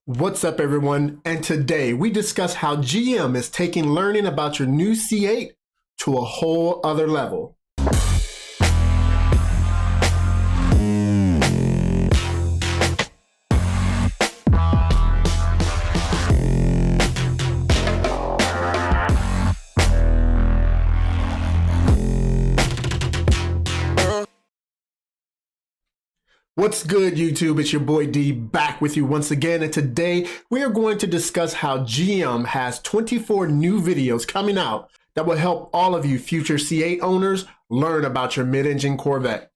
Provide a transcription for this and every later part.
What's up, everyone? And today we discuss how GM is taking learning about your new C8 to a whole other level. What's good, YouTube? It's your boy D back with you once again, and today we are going to discuss how GM has 24 new videos coming out that will help all of you future C8 owners learn about your mid-engine Corvette.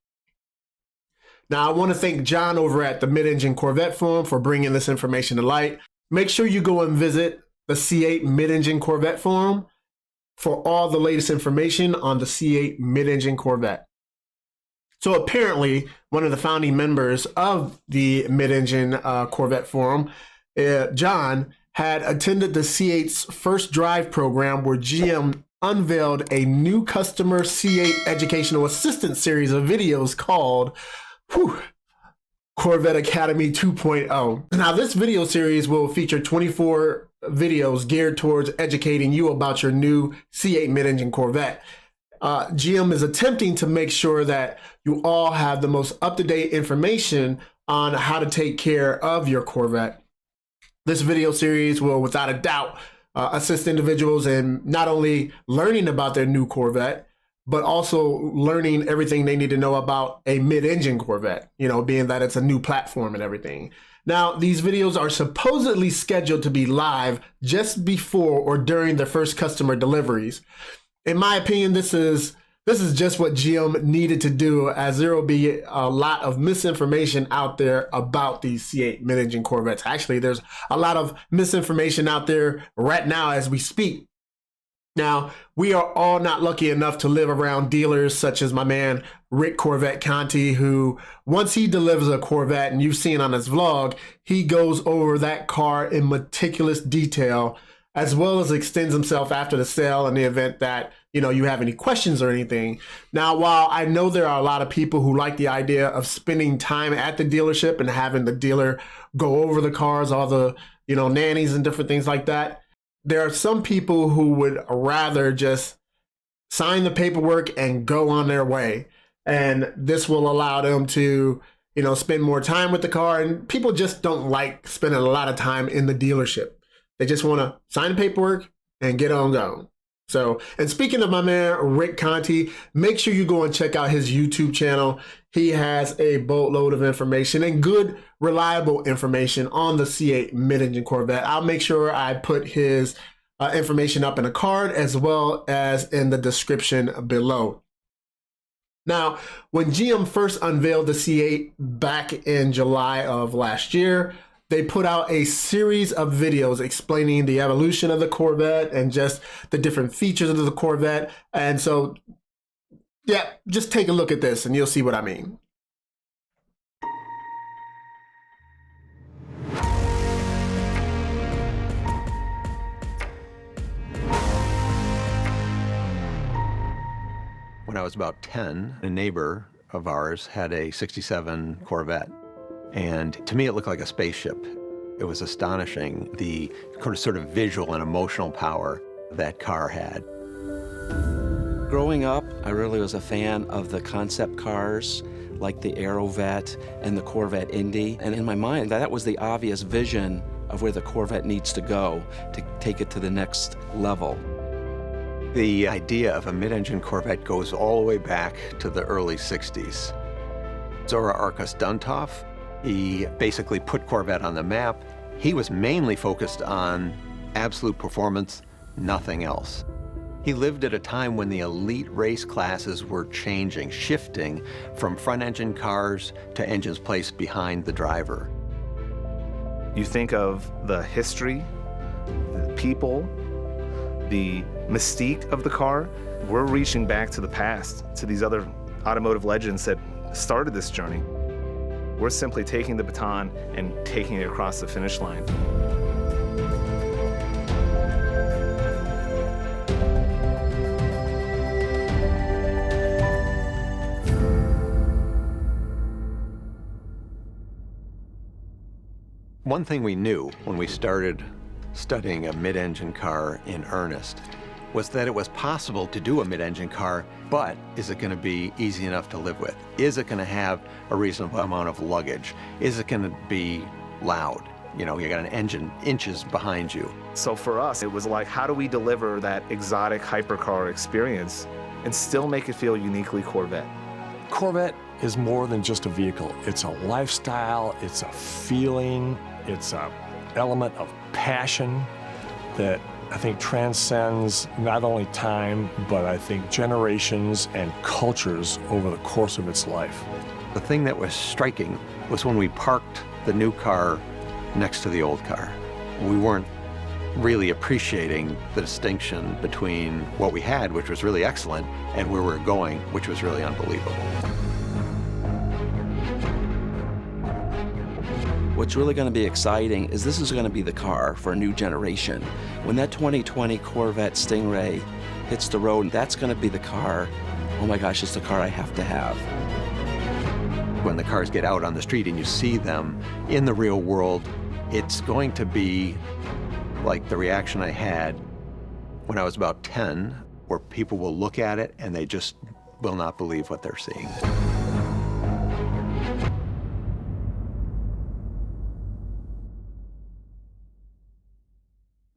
Now, I want to thank John over at the Mid-Engine Corvette Forum for bringing this information to light. Make sure you go and visit the C8 Mid-Engine Corvette Forum for all the latest information on the C8 Mid-Engine Corvette. So apparently, one of the founding members of the Mid-Engine Corvette Forum, John, had attended the C8's first drive program where GM unveiled a new customer C8 educational assistance series of videos called Corvette Academy 2.0. Now, this video series will feature 24 videos geared towards educating you about your new C8 mid-engine Corvette. GM is attempting to make sure that you all have the most up-to-date information on how to take care of your Corvette. This video series will, without a doubt, assist individuals in not only learning about their new Corvette, but also learning everything they need to know about a mid-engine Corvette, being that it's a new platform and everything. Now, these videos are supposedly scheduled to be live just before or during the first customer deliveries. In my opinion, this is just what GM needed to do, as there will be a lot of misinformation out there about these C8 mid-engine Corvettes. Actually, there's a lot of misinformation out there right now as we speak. Now, we are all not lucky enough to live around dealers such as my man Rick Corvette Conti, who once he delivers a Corvette, and you've seen on his vlog, he goes over that car in meticulous detail, as well as extends himself after the sale in the event that you have any questions or anything. Now, while I know there are a lot of people who like the idea of spending time at the dealership and having the dealer go over the cars, all the nannies and different things like that, there are some people who would rather just sign the paperwork and go on their way. And this will allow them to spend more time with the car. And people just don't like spending a lot of time in the dealership. They just want to sign the paperwork and get on going. So, and speaking of my man, Rick Conti, make sure you go and check out his YouTube channel. He has a boatload of information and good, reliable information on the C8 mid-engine Corvette. I'll make sure I put his information up in a card as well as in the description below. Now, when GM first unveiled the C8 back in July of last year, they put out a series of videos explaining the evolution of the Corvette and just the different features of the Corvette. And so, yeah, just take a look at this and you'll see what I mean. When I was about 10, a neighbor of ours had a '67 Corvette. And to me, it looked like a spaceship. It was astonishing, the sort of visual and emotional power that car had. Growing up, I really was a fan of the concept cars, like the Aerovette and the Corvette Indy. And in my mind, that was the obvious vision of where the Corvette needs to go to take it to the next level. The idea of a mid-engine Corvette goes all the way back to the early '60s. ZORA ARKUS-DUNTOV, he basically put Corvette on the map. He was mainly focused on absolute performance, nothing else. He lived at a time when the elite race classes were changing, shifting from front-engine cars to engines placed behind the driver. You think of the history, the people, the mystique of the car. We're reaching back to the past, to these other automotive legends that started this journey. We're simply taking the baton and taking it across the finish line. One thing we knew when we started studying a mid-engine car in earnest was that it was possible to do a mid-engine car, but is it going to be easy enough to live with? Is it going to have a reasonable amount of luggage? Is it going to be loud? You know, you got an engine inches behind you. So for us, it was like, how do we deliver that exotic hypercar experience and still make it feel uniquely Corvette? Corvette is more than just a vehicle. It's a lifestyle, it's a feeling, it's an element of passion that I think transcends not only time, but I think generations and cultures over the course of its life. The thing that was striking was when we parked the new car next to the old car. We weren't really appreciating the distinction between what we had, which was really excellent, and where we're going, which was really unbelievable. What's really going to be exciting is this is going to be the car for a new generation. When that 2020 Corvette Stingray hits the road, that's going to be the car. Oh my gosh, it's the car I have to have. When the cars get out on the street and you see them in the real world, it's going to be like the reaction I had when I was about 10, where people will look at it and they just will not believe what they're seeing.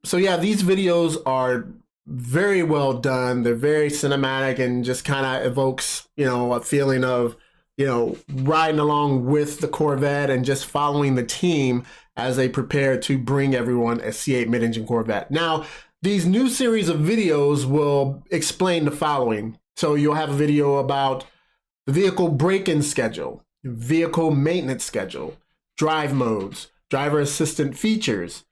So yeah, these videos are very well done. They're very cinematic and just kind of evokes, you know, a feeling of, you know, riding along with the Corvette and just following the team as they prepare to bring everyone a C8 mid-engine Corvette. Now, these new series of videos will explain the following. So you'll have a video about the vehicle break-in schedule, vehicle maintenance schedule, drive modes, driver assistant features,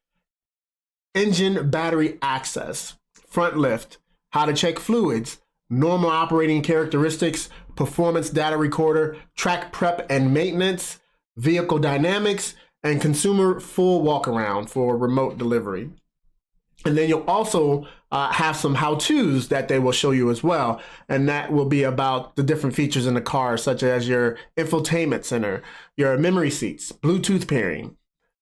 engine battery access, front lift, how to check fluids, normal operating characteristics, performance data recorder, track prep and maintenance, vehicle dynamics, and consumer full walk around for remote delivery. And then you'll also have some how-tos that they will show you as well. And that will be about the different features in the car, such as your infotainment center, your memory seats, Bluetooth pairing,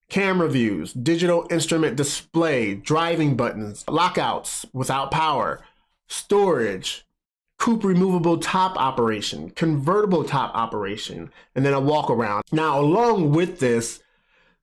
camera views, digital instrument display, driving buttons, lockouts without power, storage, coupe removable top operation, convertible top operation, and then a walk around. Now, along with this,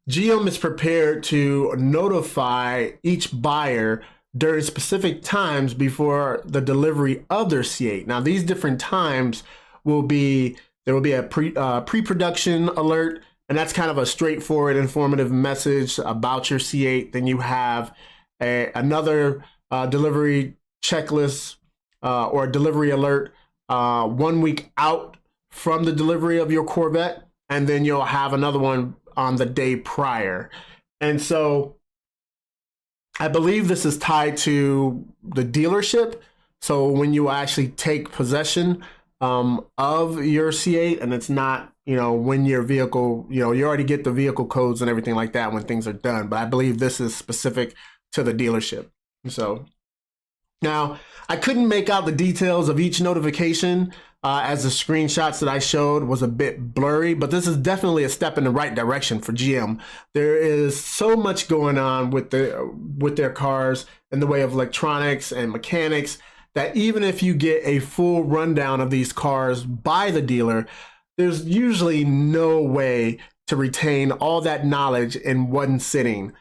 GM is prepared to notify each buyer during specific times before the delivery of their C8. Now, these different times will be, there will be a pre-production alert, and that's kind of a straightforward, informative message about your C8. Then you have another delivery checklist or delivery alert 1 week out from the delivery of your Corvette, and then you'll have another one on the day prior. And so I believe this is tied to the dealership. So when you actually take possession of your C8, and it's not, you know, when your vehicle, you know, you already get the vehicle codes and everything like that when things are done. But I believe this is specific to the dealership. So now I couldn't make out the details of each notification as the screenshots that I showed was a bit blurry, but this is definitely a step in the right direction for GM. There is so much going on with their cars in the way of electronics and mechanics that even if you get a full rundown of these cars by the dealer, there's usually no way to retain all that knowledge in one sitting.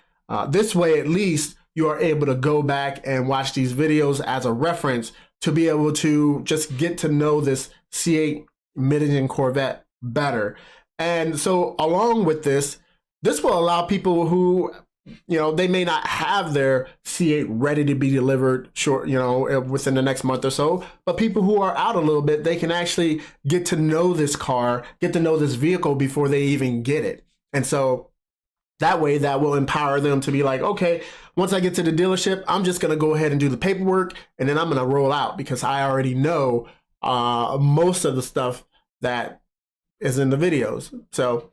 This way, at least, you are able to go back and watch these videos as a reference to be able to just get to know this C8 mid-engine Corvette better. And so along with this, this will allow people who, you know, they may not have their C8 ready to be delivered short, you know, within the next month or so, but people who are out a little bit, they can actually get to know this car, get to know this vehicle before they even get it. And so that way, that will empower them to be like, okay, once I get to the dealership, I'm just going to go ahead and do the paperwork, and then I'm going to roll out because I already know most of the stuff that is in the videos. So,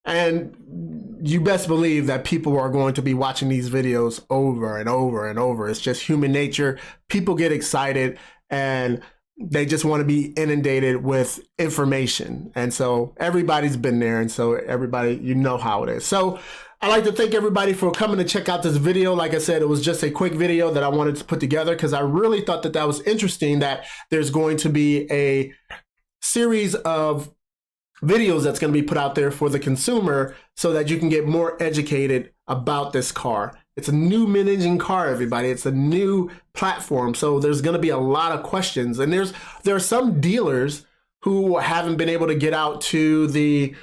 and you best believe that people are going to be watching these videos over and over and over. It's just human nature. People get excited and they just want to be inundated with information. And so everybody's been there. And so everybody, you know how it is. So I'd like to thank everybody for coming to check out this video. Like I said, it was just a quick video that I wanted to put together because I really thought that that was interesting, that there's going to be a series of videos that's going to be put out there for the consumer so that you can get more educated about this car. It's a new mid-engine car, everybody. It's a new platform, so there's going to be a lot of questions. And there are some dealers who haven't been able to get out to the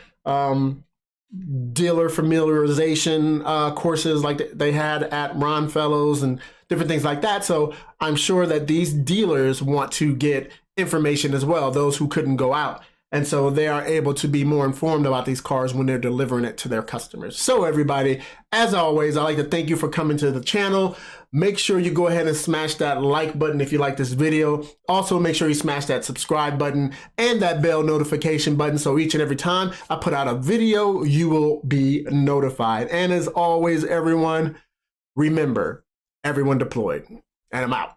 dealer familiarization courses like they had at Ron Fellows and different things like that. So I'm sure that these dealers want to get information as well, those who couldn't go out. And so they are able to be more informed about these cars when they're delivering it to their customers. So everybody, as always, I'd like to thank you for coming to the channel. Make sure you go ahead and smash that like button if you like this video. Also, make sure you smash that subscribe button and that bell notification button so each and every time I put out a video, you will be notified. And as always, everyone, remember, everyone deployed. And I'm out.